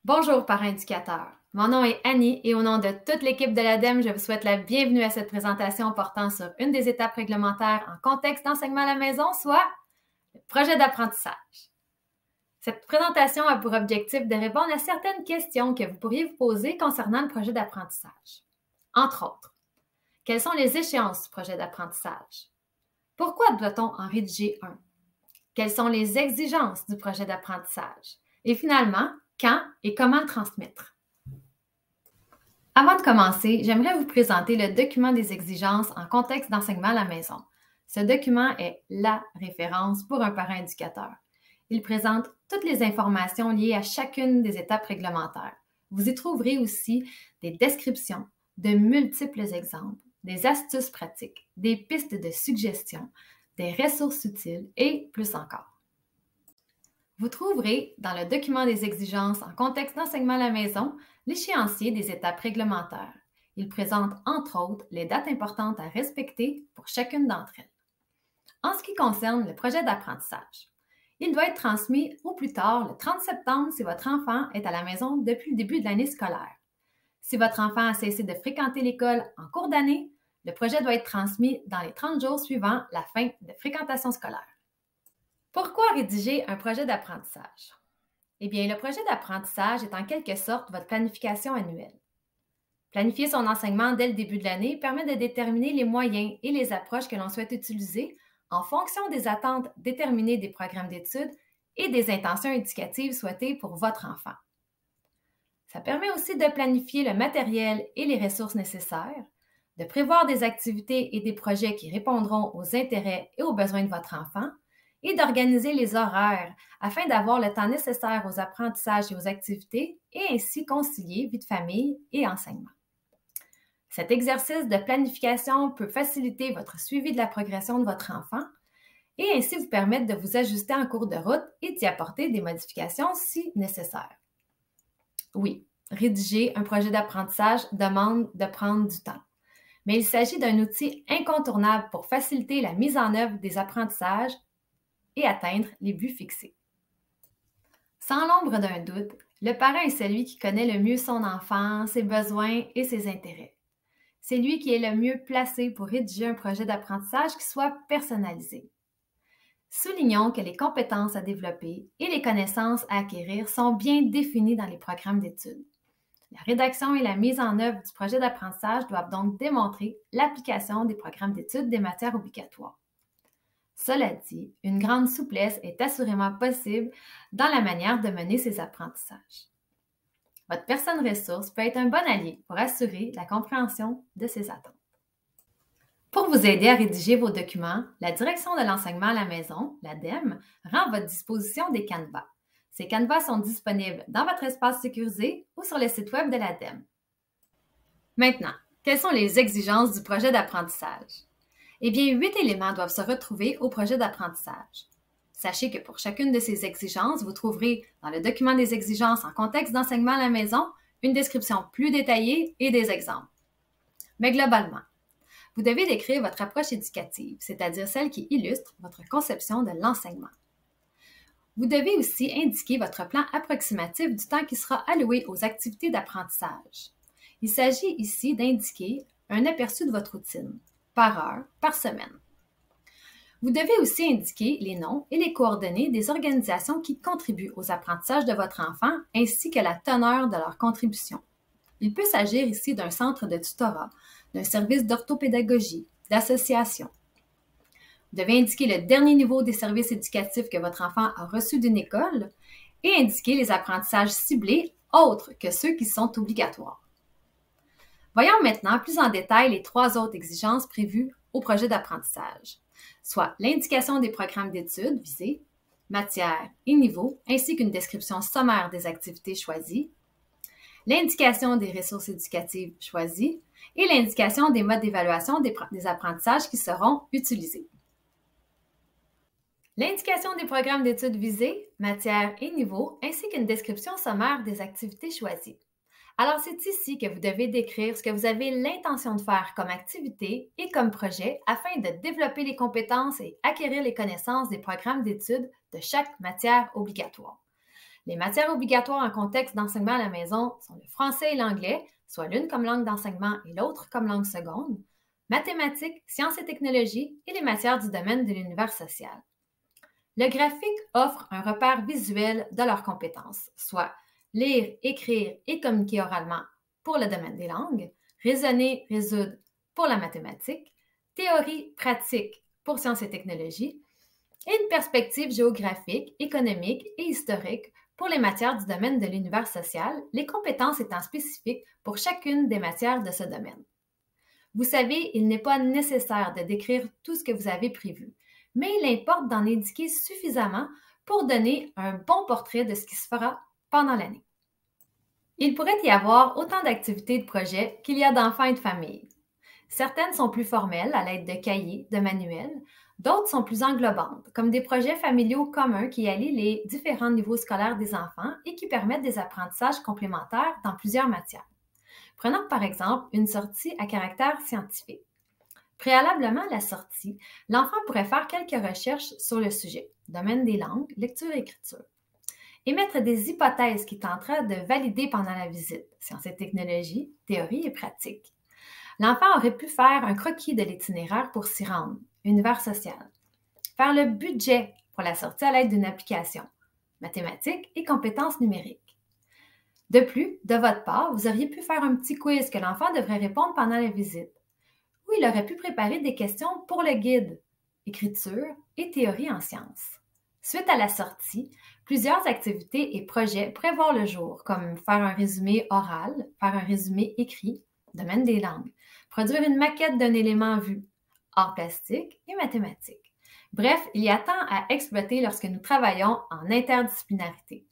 Bonjour parents éducateurs. Mon nom est Annie et au nom de toute l'équipe de l'ADEME, je vous souhaite la bienvenue à cette présentation portant sur une des étapes réglementaires en contexte d'enseignement à la maison, soit le projet d'apprentissage. Cette présentation a pour objectif de répondre à certaines questions que vous pourriez vous poser concernant le projet d'apprentissage. Entre autres, quelles sont les échéances du projet d'apprentissage? Pourquoi doit-on en rédiger un? Quelles sont les exigences du projet d'apprentissage? Et finalement, quand et comment le transmettre? Avant de commencer, j'aimerais vous présenter le document des exigences en contexte d'enseignement à la maison. Ce document est la référence pour un parent éducateur. Il présente toutes les informations liées à chacune des étapes réglementaires. Vous y trouverez aussi des descriptions, de multiples exemples, des astuces pratiques, des pistes de suggestions, des ressources utiles et plus encore. Vous trouverez dans le document des exigences en contexte d'enseignement à la maison l'échéancier des étapes réglementaires. Il présente entre autres les dates importantes à respecter pour chacune d'entre elles. En ce qui concerne le projet d'apprentissage, il doit être transmis au plus tard le 30 septembre si votre enfant est à la maison depuis le début de l'année scolaire. Si votre enfant a cessé de fréquenter l'école en cours d'année, le projet doit être transmis dans les 30 jours suivant la fin de fréquentation scolaire. Pourquoi rédiger un projet d'apprentissage? Eh bien, le projet d'apprentissage est en quelque sorte votre planification annuelle. Planifier son enseignement dès le début de l'année permet de déterminer les moyens et les approches que l'on souhaite utiliser en fonction des attentes déterminées des programmes d'études et des intentions éducatives souhaitées pour votre enfant. Ça permet aussi de planifier le matériel et les ressources nécessaires, de prévoir des activités et des projets qui répondront aux intérêts et aux besoins de votre enfant, et d'organiser les horaires afin d'avoir le temps nécessaire aux apprentissages et aux activités et ainsi concilier vie de famille et enseignement. Cet exercice de planification peut faciliter votre suivi de la progression de votre enfant et ainsi vous permettre de vous ajuster en cours de route et d'y apporter des modifications si nécessaire. Oui, rédiger un projet d'apprentissage demande de prendre du temps, mais il s'agit d'un outil incontournable pour faciliter la mise en œuvre des apprentissages et atteindre les buts fixés. Sans l'ombre d'un doute, le parent est celui qui connaît le mieux son enfant, ses besoins et ses intérêts. C'est lui qui est le mieux placé pour rédiger un projet d'apprentissage qui soit personnalisé. Soulignons que les compétences à développer et les connaissances à acquérir sont bien définies dans les programmes d'études. La rédaction et la mise en œuvre du projet d'apprentissage doivent donc démontrer l'application des programmes d'études des matières obligatoires. Cela dit, une grande souplesse est assurément possible dans la manière de mener ces apprentissages. Votre personne ressource peut être un bon allié pour assurer la compréhension de ces attentes. Pour vous aider à rédiger vos documents, la Direction de l'enseignement à la maison, l'ADEME, rend à votre disposition des canevas. Ces canevas sont disponibles dans votre espace sécurisé ou sur le site web de l'ADEME. Maintenant, quelles sont les exigences du projet d'apprentissage? Eh bien, 8 éléments doivent se retrouver au projet d'apprentissage. Sachez que pour chacune de ces exigences, vous trouverez dans le document des exigences en contexte d'enseignement à la maison une description plus détaillée et des exemples. Mais globalement, vous devez décrire votre approche éducative, c'est-à-dire celle qui illustre votre conception de l'enseignement. Vous devez aussi indiquer votre plan approximatif du temps qui sera alloué aux activités d'apprentissage. Il s'agit ici d'indiquer un aperçu de votre routine, par heure, par semaine. Vous devez aussi indiquer les noms et les coordonnées des organisations qui contribuent aux apprentissages de votre enfant ainsi que la teneur de leur contribution. Il peut s'agir ici d'un centre de tutorat, d'un service d'orthopédagogie, d'association. Vous devez indiquer le dernier niveau des services éducatifs que votre enfant a reçu d'une école et indiquer les apprentissages ciblés autres que ceux qui sont obligatoires. Voyons maintenant plus en détail les 3 autres exigences prévues au projet d'apprentissage, soit l'indication des programmes d'études visés, matières et niveaux, ainsi qu'une description sommaire des activités choisies, l'indication des ressources éducatives choisies et l'indication des modes d'évaluation des apprentissages qui seront utilisés. L'indication des programmes d'études visés, matières et niveaux, ainsi qu'une description sommaire des activités choisies. Alors, c'est ici que vous devez décrire ce que vous avez l'intention de faire comme activité et comme projet afin de développer les compétences et acquérir les connaissances des programmes d'études de chaque matière obligatoire. Les matières obligatoires en contexte d'enseignement à la maison sont le français et l'anglais, soit l'une comme langue d'enseignement et l'autre comme langue seconde, mathématiques, sciences et technologies et les matières du domaine de l'univers social. Le graphique offre un repère visuel de leurs compétences, soit lire, écrire et communiquer oralement pour le domaine des langues, raisonner, résoudre pour la mathématique, théorie, pratique pour sciences et technologies, et une perspective géographique, économique et historique pour les matières du domaine de l'univers social, les compétences étant spécifiques pour chacune des matières de ce domaine. Vous savez, il n'est pas nécessaire de décrire tout ce que vous avez prévu, mais il importe d'en indiquer suffisamment pour donner un bon portrait de ce qui se fera pendant l'année. Il pourrait y avoir autant d'activités et de projets qu'il y a d'enfants et de familles. Certaines sont plus formelles à l'aide de cahiers, de manuels, d'autres sont plus englobantes, comme des projets familiaux communs qui allient les différents niveaux scolaires des enfants et qui permettent des apprentissages complémentaires dans plusieurs matières. Prenons par exemple une sortie à caractère scientifique. Préalablement à la sortie, l'enfant pourrait faire quelques recherches sur le sujet, domaine des langues, lecture et écriture, émettre des hypothèses qu'il tentera de valider pendant la visite, sciences et technologies, théorie et pratique. L'enfant aurait pu faire un croquis de l'itinéraire pour s'y rendre, univers social, faire le budget pour la sortie à l'aide d'une application, mathématiques et compétences numériques. De plus, de votre part, vous auriez pu faire un petit quiz que l'enfant devrait répondre pendant la visite, ou il aurait pu préparer des questions pour le guide, écriture et théorie en sciences. Suite à la sortie, plusieurs activités et projets pourraient voir le jour, comme faire un résumé oral, faire un résumé écrit, domaine des langues, produire une maquette d'un élément vu, arts plastiques et mathématiques. Bref, il y a tant à exploiter lorsque nous travaillons en interdisciplinarité.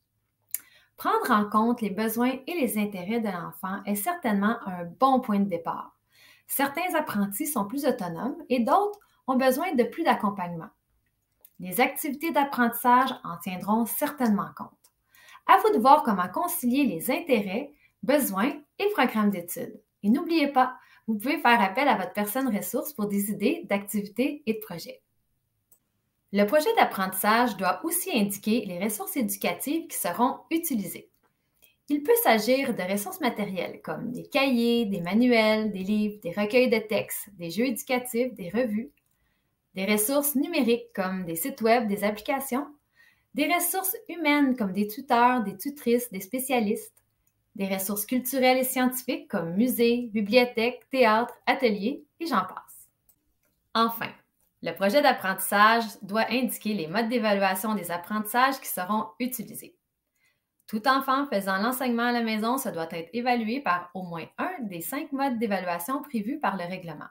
Prendre en compte les besoins et les intérêts de l'enfant est certainement un bon point de départ. Certains apprentis sont plus autonomes et d'autres ont besoin de plus d'accompagnement. Les activités d'apprentissage en tiendront certainement compte. À vous de voir comment concilier les intérêts, besoins et programmes d'études. Et n'oubliez pas, vous pouvez faire appel à votre personne ressource pour des idées d'activités et de projets. Le projet d'apprentissage doit aussi indiquer les ressources éducatives qui seront utilisées. Il peut s'agir de ressources matérielles comme des cahiers, des manuels, des livres, des recueils de textes, des jeux éducatifs, des revues, des ressources numériques comme des sites web, des applications, des ressources humaines comme des tuteurs, des tutrices, des spécialistes, des ressources culturelles et scientifiques comme musées, bibliothèques, théâtres, ateliers et j'en passe. Enfin, le projet d'apprentissage doit indiquer les modes d'évaluation des apprentissages qui seront utilisés. Tout enfant faisant l'enseignement à la maison se doit être évalué par au moins un des 5 modes d'évaluation prévus par le règlement.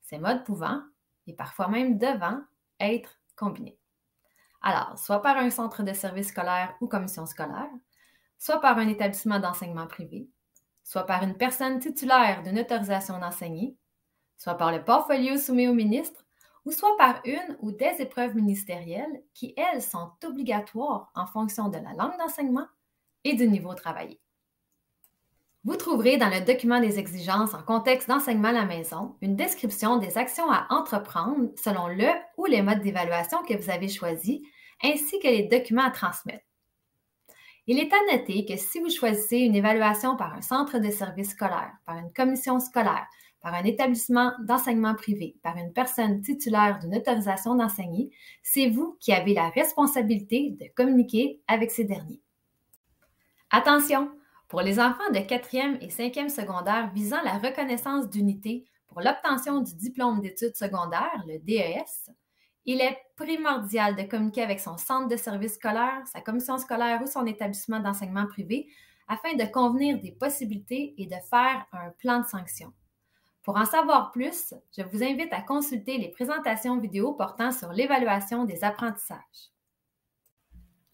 Ces modes pouvant, et parfois même devant, être combinés. Alors, soit par un centre de service scolaire ou commission scolaire, soit par un établissement d'enseignement privé, soit par une personne titulaire d'une autorisation d'enseigner, soit par le portfolio soumis au ministre, ou soit par une ou des épreuves ministérielles qui, elles, sont obligatoires en fonction de la langue d'enseignement et du niveau travaillé. Vous trouverez dans le document des exigences en contexte d'enseignement à la maison une description des actions à entreprendre selon le ou les modes d'évaluation que vous avez choisis, ainsi que les documents à transmettre. Il est à noter que si vous choisissez une évaluation par un centre de service scolaire, par une commission scolaire, par un établissement d'enseignement privé, par une personne titulaire d'une autorisation d'enseigner, c'est vous qui avez la responsabilité de communiquer avec ces derniers. Attention! Pour les enfants de 4e et 5e secondaire visant la reconnaissance d'unité pour l'obtention du diplôme d'études secondaires, le DES, il est primordial de communiquer avec son centre de service scolaire, sa commission scolaire ou son établissement d'enseignement privé afin de convenir des possibilités et de faire un plan de sanction. Pour en savoir plus, je vous invite à consulter les présentations vidéo portant sur l'évaluation des apprentissages.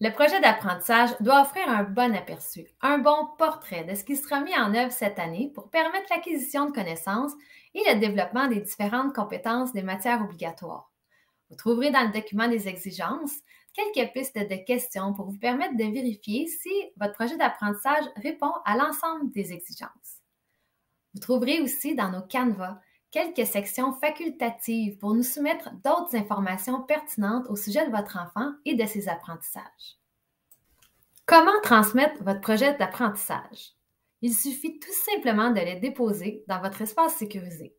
Le projet d'apprentissage doit offrir un bon aperçu, un bon portrait de ce qui sera mis en œuvre cette année pour permettre l'acquisition de connaissances et le développement des différentes compétences des matières obligatoires. Vous trouverez dans le document des exigences quelques pistes de questions pour vous permettre de vérifier si votre projet d'apprentissage répond à l'ensemble des exigences. Vous trouverez aussi dans nos canevas quelques sections facultatives pour nous soumettre d'autres informations pertinentes au sujet de votre enfant et de ses apprentissages. Comment transmettre votre projet d'apprentissage? Il suffit tout simplement de les déposer dans votre espace sécurisé.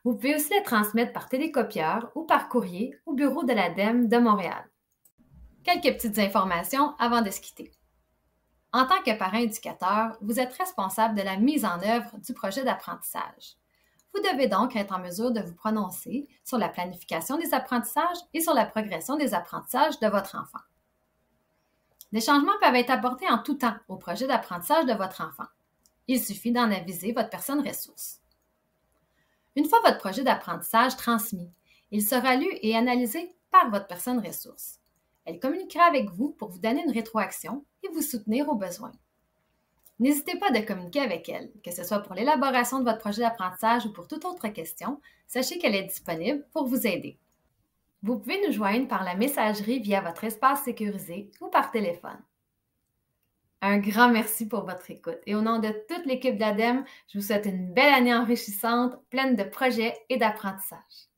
Vous pouvez aussi les transmettre par télécopieur ou par courrier au bureau de l'ADEME de Montréal. Quelques petites informations avant de se quitter. En tant que parent éducateur, vous êtes responsable de la mise en œuvre du projet d'apprentissage. Vous devez donc être en mesure de vous prononcer sur la planification des apprentissages et sur la progression des apprentissages de votre enfant. Des changements peuvent être apportés en tout temps au projet d'apprentissage de votre enfant. Il suffit d'en aviser votre personne ressource. Une fois votre projet d'apprentissage transmis, il sera lu et analysé par votre personne ressource. Elle communiquera avec vous pour vous donner une rétroaction et vous soutenir au besoin. N'hésitez pas à communiquer avec elle, que ce soit pour l'élaboration de votre projet d'apprentissage ou pour toute autre question, sachez qu'elle est disponible pour vous aider. Vous pouvez nous joindre par la messagerie via votre espace sécurisé ou par téléphone. Un grand merci pour votre écoute et au nom de toute l'équipe d'ADEME, je vous souhaite une belle année enrichissante, pleine de projets et d'apprentissage.